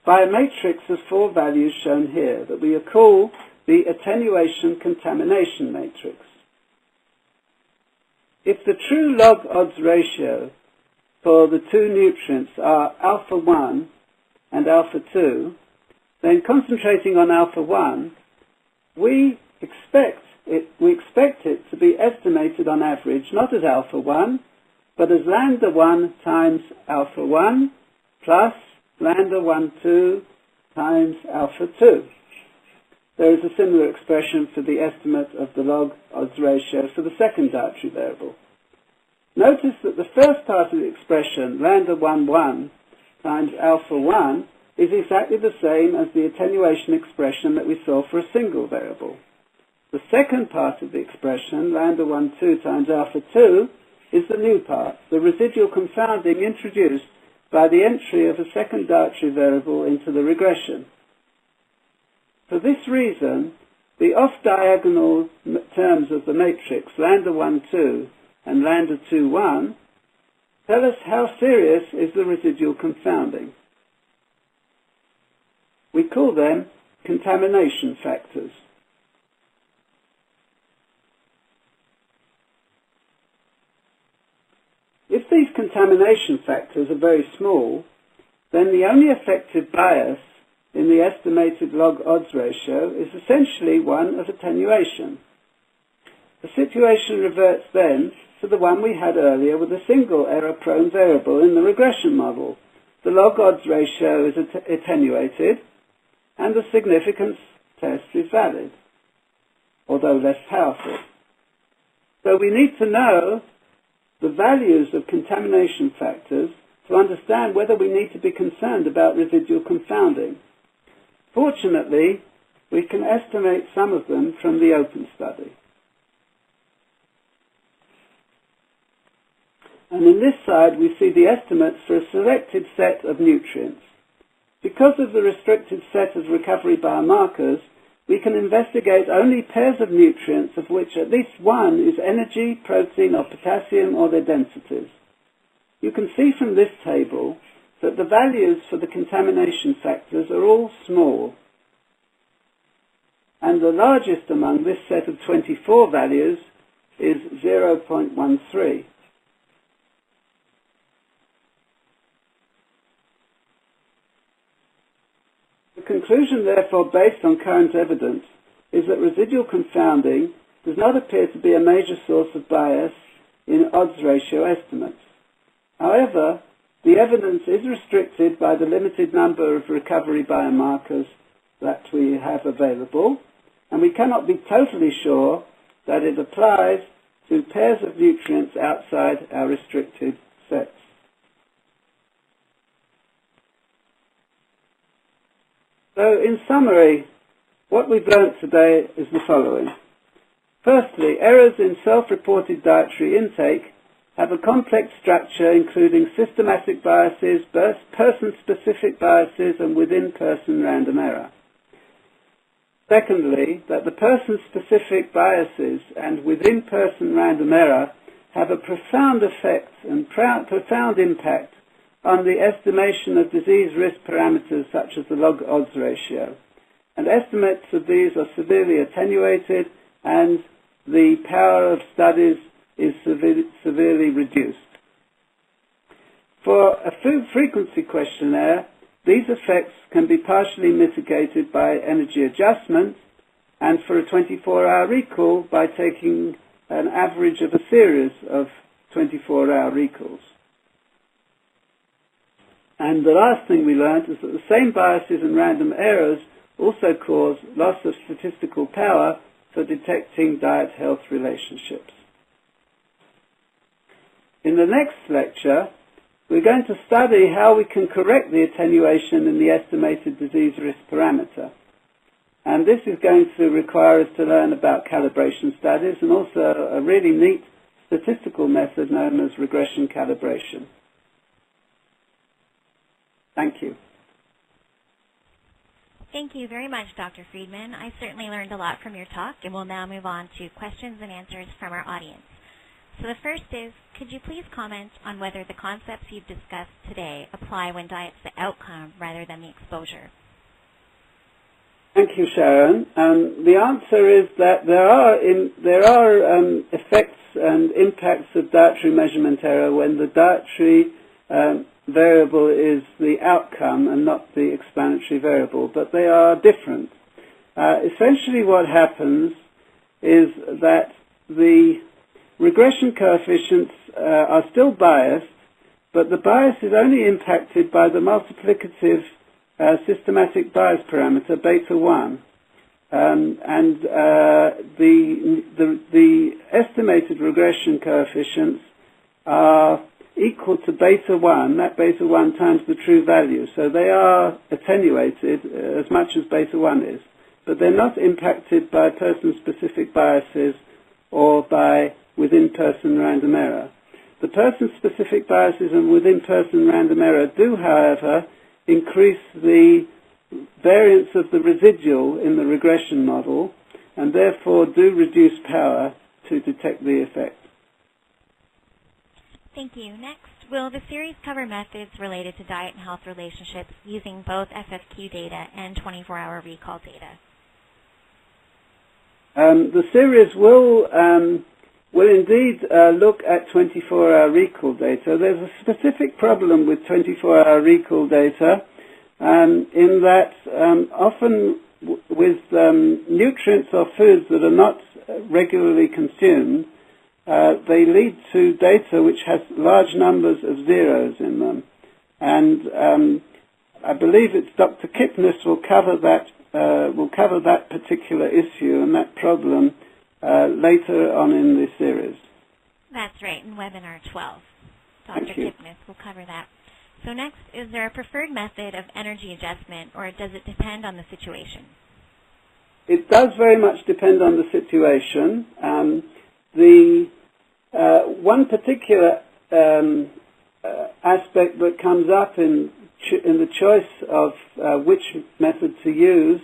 by a matrix of 4 values shown here that we call the attenuation contamination matrix. If the true log odds ratio for the 2 nutrients are alpha 1 and alpha 2, then concentrating on alpha 1, we expect it to be estimated on average not as alpha 1, but as lambda 1 times alpha 1 plus lambda 1, 2 times alpha 2. There is a similar expression for the estimate of the log odds ratio for the second dietary variable. Notice that the first part of the expression, lambda 1, 1 times alpha 1, is exactly the same as the attenuation expression that we saw for a single variable. The second part of the expression, lambda 1, 2 times alpha 2, is the new part, the residual confounding introduced by the entry of a second dietary variable into the regression. For this reason, the off-diagonal terms of the matrix, lambda 1, 2 and lambda 2, 1, tell us how serious is the residual confounding. We call them contamination factors. If these contamination factors are very small, then the only effective bias in the estimated log odds ratio is essentially one of attenuation. The situation reverts then to the one we had earlier with a single error-prone variable in the regression model. The log odds ratio is attenuated, and the significance test is valid, although less powerful. So we need to know the values of contamination factors to understand whether we need to be concerned about residual confounding. Fortunately, we can estimate some of them from the open study. And in this side, we see the estimates for a selected set of nutrients. Because of the restricted set of recovery biomarkers, we can investigate only pairs of nutrients of which at least one is energy, protein, or potassium, or their densities. You can see from this table that the values for the contamination factors are all small. And the largest among this set of 24 values is 0.13. The conclusion, therefore, based on current evidence, is that residual confounding does not appear to be a major source of bias in odds ratio estimates. However, the evidence is restricted by the limited number of recovery biomarkers that we have available, and we cannot be totally sure that it applies to pairs of nutrients outside our restricted sets. So, in summary, what we've learnt today is the following. Firstly, errors in self-reported dietary intake have a complex structure including systematic biases, person-specific biases, and within-person random error. Secondly, that the person-specific biases and within-person random error have a profound effect and profound impact on the estimation of disease risk parameters such as the log odds ratio. And estimates of these are severely attenuated, and the power of studies is severely reduced. For a food frequency questionnaire, these effects can be partially mitigated by energy adjustment, and for a 24-hour recall by taking an average of a series of 24-hour recalls. And the last thing we learned is that the same biases and random errors also cause loss of statistical power for detecting diet-health relationships. In the next lecture, we're going to study how we can correct the attenuation in the estimated disease risk parameter. And this is going to require us to learn about calibration studies and also a really neat statistical method known as regression calibration. Thank you. Thank you very much, Dr. Friedman. I certainly learned a lot from your talk, and we'll now move on to questions and answers from our audience. So the first is, could you please comment on whether the concepts you've discussed today apply when diet's the outcome rather than the exposure? Thank you, Sharon. The answer is that there are effects and impacts of dietary measurement error when the dietary variable is the outcome and not the explanatory variable, but they are different. Essentially what happens is that the regression coefficients are still biased, but the bias is only impacted by the multiplicative systematic bias parameter beta 1, and the estimated regression coefficients are equal to beta 1, that beta 1 times the true value. So they are attenuated as much as beta 1 is, but they're not impacted by person-specific biases or by within-person random error. The person-specific biases and within-person random error do, however, increase the variance of the residual in the regression model and therefore do reduce power to detect the effect. Thank you. Next, will the series cover methods related to diet and health relationships using both FFQ data and 24-hour recall data? The series will indeed look at 24-hour recall data. There's a specific problem with 24-hour recall data in that often with nutrients or foods that are not regularly consumed, they lead to data which has large numbers of zeros in them. And I believe it's Dr. Kipnis will cover that particular issue and that problem later on in this series. That's right, in webinar 12. Dr. Kipnis will cover that. So next, is there a preferred method of energy adjustment, or does it depend on the situation? It does very much depend on the situation. The one particular aspect that comes up in the choice of which method to use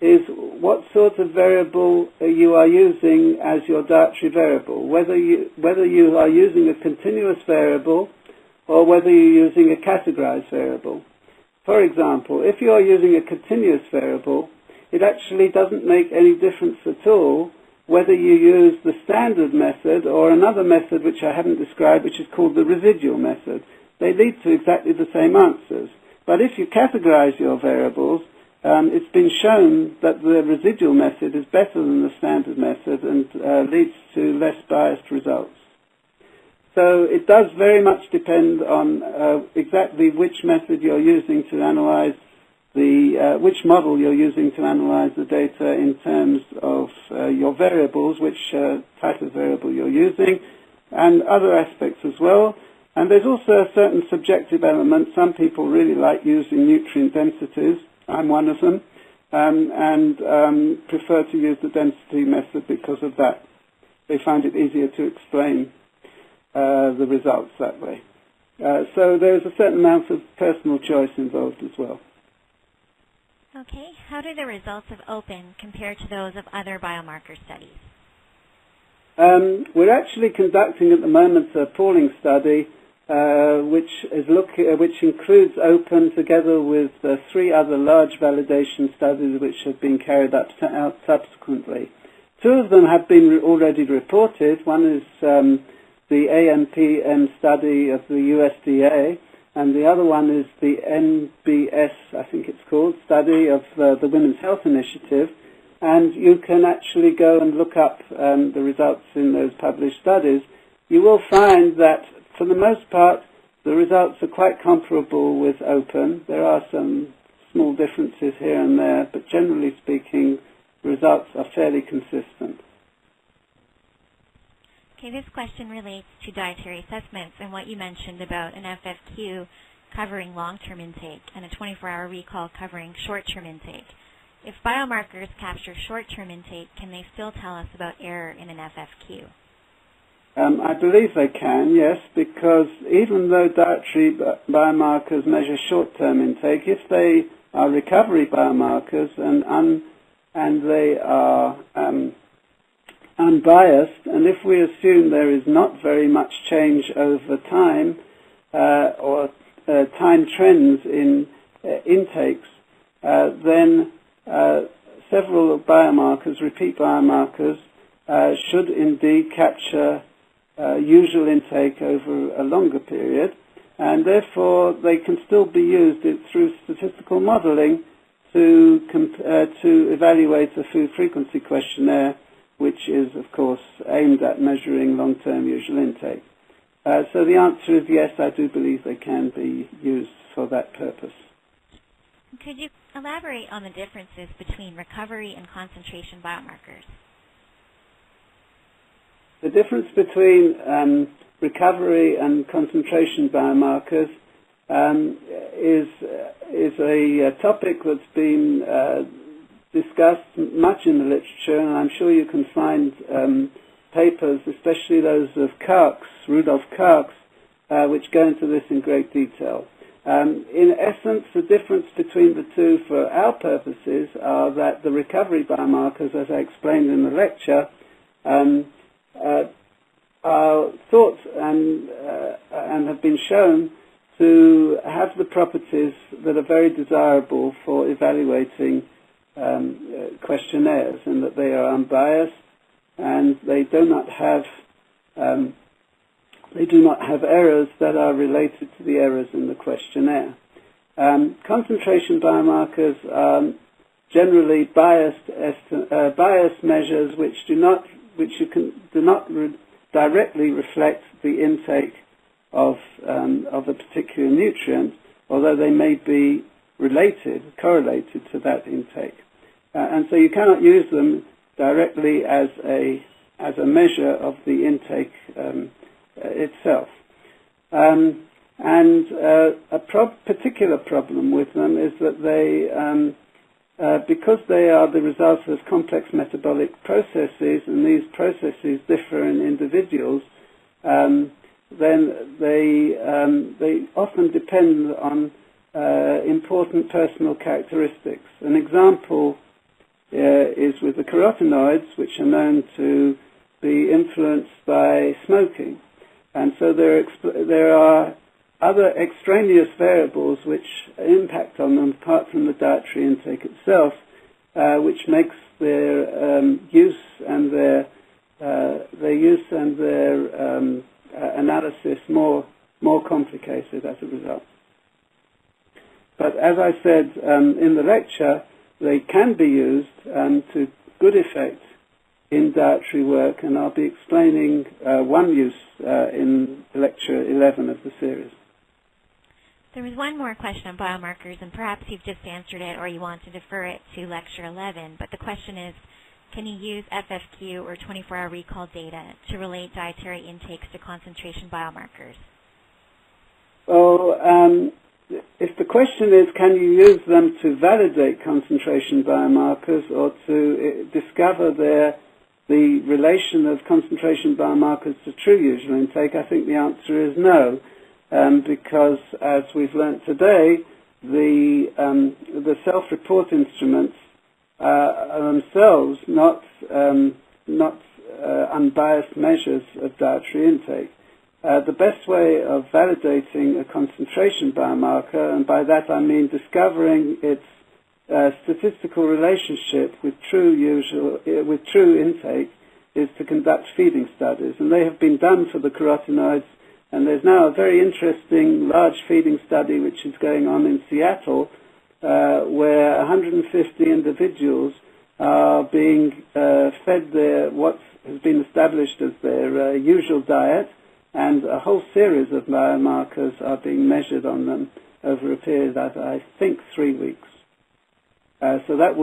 is what sort of variable you are using as your dietary variable, whether you are using a continuous variable or whether you're using a categorized variable. For example, if you are using a continuous variable, it actually doesn't make any difference at all whether you use the standard method or another method which I haven't described, which is called the residual method. They lead to exactly the same answers. But if you categorize your variables, it's been shown that the residual method is better than the standard method and leads to less biased results. So it does very much depend on exactly which method you're using to analyze which model you're using to analyze the data in terms of your variables, which type of variable you're using, and other aspects as well. And there's also a certain subjective element. Some people really like using nutrient densities. I'm one of them, and prefer to use the density method because of that. They find it easier to explain the results that way. So there's a certain amount of personal choice involved as well. Okay, how do the results of OPEN compare to those of other biomarker studies? We're actually conducting at the moment a pooling study which includes OPEN together with 3 other large validation studies which have been carried out subsequently. 2 of them have been already reported. One is the ANPM study of the USDA, and the other one is the NBS, I think it's called, study of the Women's Health Initiative. And you can actually go and look up the results in those published studies. You will find that, for the most part, the results are quite comparable with OPEN. There are some small differences here and there, but generally speaking, the results are fairly consistent. Okay, this question relates to dietary assessments and what you mentioned about an FFQ covering long-term intake and a 24-hour recall covering short-term intake. If biomarkers capture short-term intake, can they still tell us about error in an FFQ? I believe they can, yes, because even though dietary biomarkers measure short-term intake, if they are recovery biomarkers and they are unbiased, and if we assume there is not very much change over time or time trends in intakes, then several biomarkers, repeat biomarkers, should indeed capture usual intake over a longer period, and therefore they can still be used through statistical modeling to evaluate a food frequency questionnaire, which is, of course, aimed at measuring long-term usual intake. So the answer is yes, I do believe they can be used for that purpose. Could you elaborate on the differences between recovery and concentration biomarkers? The difference between recovery and concentration biomarkers is a topic that's been discussed much in the literature, and I'm sure you can find papers, especially those of Rudolf Karks, which go into this in great detail. In essence, the difference between the two for our purposes are that the recovery biomarkers, as I explained in the lecture, are thought and have been shown to have the properties that are very desirable for evaluating questionnaires, and that they are unbiased and they do not have errors that are related to the errors in the questionnaire. Concentration biomarkers are generally biased measures which do not directly reflect the intake of a particular nutrient, although they may be correlated to that intake. And so you cannot use them directly as a measure of the intake itself. Particular problem with them is that they, because they are the result of complex metabolic processes, and these processes differ in individuals, then they often depend on important personal characteristics. An example is with the carotenoids, which are known to be influenced by smoking. And so there are other extraneous variables which impact on them apart from the dietary intake itself, which makes their use and their analysis more complicated as a result. But as I said in the lecture, they can be used to good effect in dietary work, and I'll be explaining one use in lecture 11 of the series. There was one more question on biomarkers, and perhaps you've just answered it or you want to defer it to lecture 11, but the question is, can you use FFQ or 24-hour recall data to relate dietary intakes to concentration biomarkers? Well, if the question is, can you use them to validate concentration biomarkers or to discover the relation of concentration biomarkers to true usual intake, I think the answer is no, because as we've learnt today, the self-report instruments are themselves not unbiased measures of dietary intake. The best way of validating a concentration biomarker, and by that I mean discovering its statistical relationship with true intake, is to conduct feeding studies. And they have been done for the carotenoids, and there's now a very interesting large feeding study which is going on in Seattle, where 150 individuals are being fed what has been established as their usual diet, and a whole series of biomarkers are being measured on them over a period of, I think, 3 weeks. So that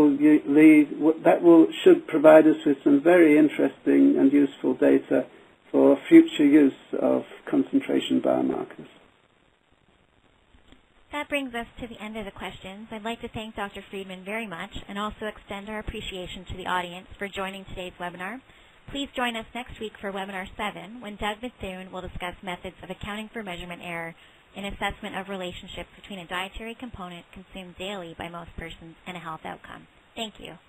should provide us with some very interesting and useful data for future use of concentration biomarkers. That brings us to the end of the questions. I'd like to thank Dr. Friedman very much and also extend our appreciation to the audience for joining today's webinar. Please join us next week for Webinar 7, when Doug Bethune will discuss methods of accounting for measurement error in assessment of relationships between a dietary component consumed daily by most persons and a health outcome. Thank you.